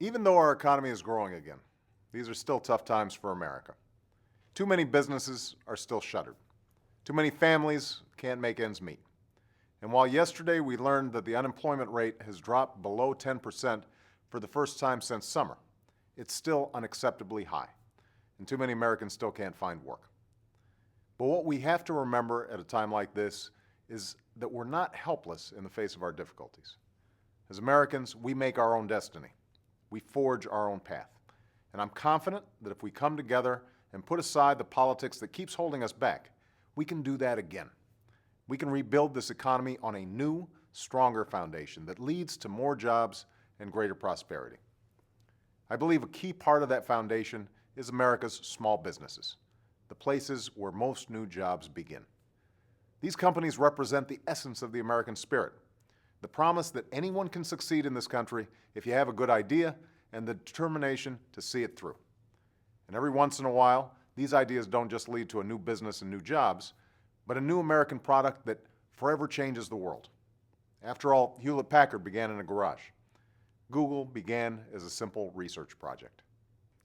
Even though our economy is growing again, these are still tough times for America. Too many businesses are still shuttered. Too many families can't make ends meet. And while yesterday we learned that the unemployment rate has dropped below 10% for the first time since summer, it's still unacceptably high, and too many Americans still can't find work. But what we have to remember at a time like this is that we're not helpless in the face of our difficulties. As Americans, we make our own destiny. We forge our own path. And I'm confident that if we come together and put aside the politics that keeps holding us back, we can do that again. We can rebuild this economy on a new, stronger foundation that leads to more jobs and greater prosperity. I believe a key part of that foundation is America's small businesses, the places where most new jobs begin. These companies represent the essence of the American spirit, the promise that anyone can succeed in this country if you have a good idea and the determination to see it through. And every once in a while, these ideas don't just lead to a new business and new jobs, but a new American product that forever changes the world. After all, Hewlett-Packard began in a garage. Google began as a simple research project.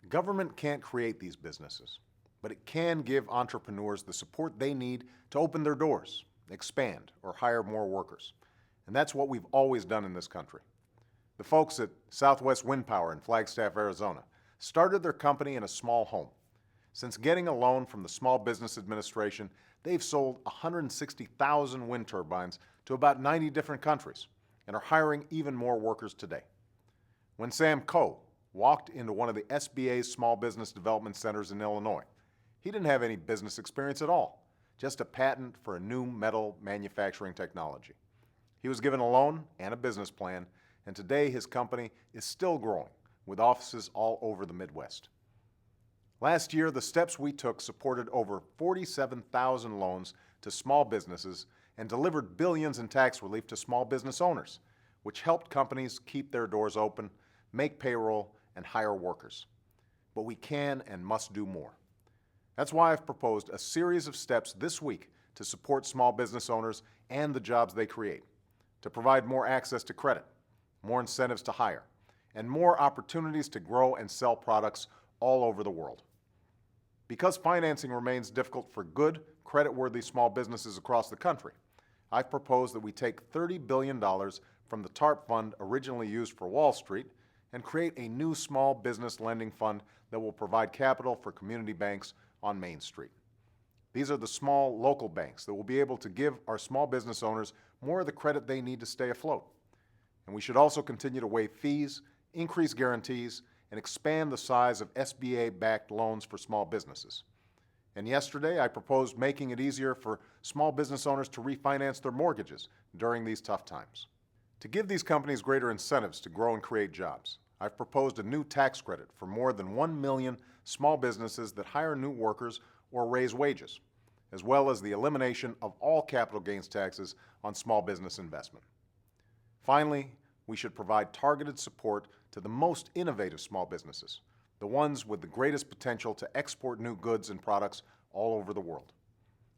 Government can't create these businesses, but it can give entrepreneurs the support they need to open their doors, expand, or hire more workers. And that's what we've always done in this country. The folks at Southwest Wind Power in Flagstaff, Arizona, started their company in a small home. Since getting a loan from the Small Business Administration, they've sold 160,000 wind turbines to about 90 different countries and are hiring even more workers today. When Sam Coe walked into one of the SBA's small business development centers in Illinois, he didn't have any business experience at all, just a patent for a new metal manufacturing technology. He was given a loan and a business plan, and today his company is still growing with offices all over the Midwest. Last year, the steps we took supported over 47,000 loans to small businesses and delivered billions in tax relief to small business owners, which helped companies keep their doors open, make payroll, and hire workers. But we can and must do more. That's why I've proposed a series of steps this week to support small business owners and the jobs they create, to provide more access to credit, more incentives to hire, and more opportunities to grow and sell products all over the world. Because financing remains difficult for good, credit-worthy small businesses across the country, I've proposed that we take $30 billion from the TARP fund originally used for Wall Street and create a new small business lending fund that will provide capital for community banks on Main Street. These are the small local banks that will be able to give our small business owners more of the credit they need to stay afloat. And we should also continue to waive fees, increase guarantees, and expand the size of SBA-backed loans for small businesses. And yesterday, I proposed making it easier for small business owners to refinance their mortgages during these tough times. To give these companies greater incentives to grow and create jobs, I've proposed a new tax credit for more than 1 million small businesses that hire new workers or raise wages, as well as the elimination of all capital gains taxes on small business investment. Finally, we should provide targeted support to the most innovative small businesses, the ones with the greatest potential to export new goods and products all over the world.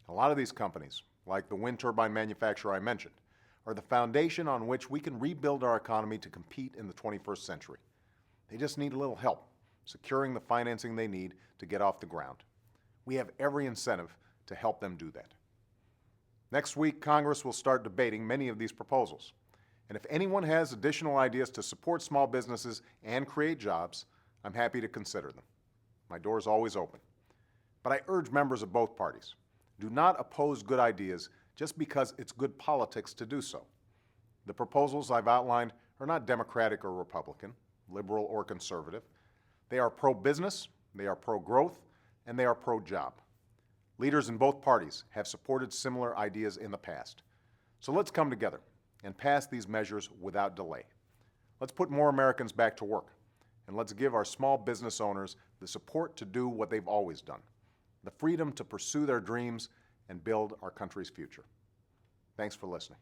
A lot of these companies, like the wind turbine manufacturer I mentioned, are the foundation on which we can rebuild our economy to compete in the 21st century. They just need a little help securing the financing they need to get off the ground. We have every incentive to help them do that. Next week, Congress will start debating many of these proposals. And if anyone has additional ideas to support small businesses and create jobs, I'm happy to consider them. My door is always open. But I urge members of both parties, do not oppose good ideas just because it's good politics to do so. The proposals I've outlined are not Democratic or Republican, liberal or conservative. They are pro-business, they are pro-growth, and they are pro-job. Leaders in both parties have supported similar ideas in the past. So let's come together and pass these measures without delay. Let's put more Americans back to work, and let's give our small business owners the support to do what they've always done, the freedom to pursue their dreams and build our country's future. Thanks for listening.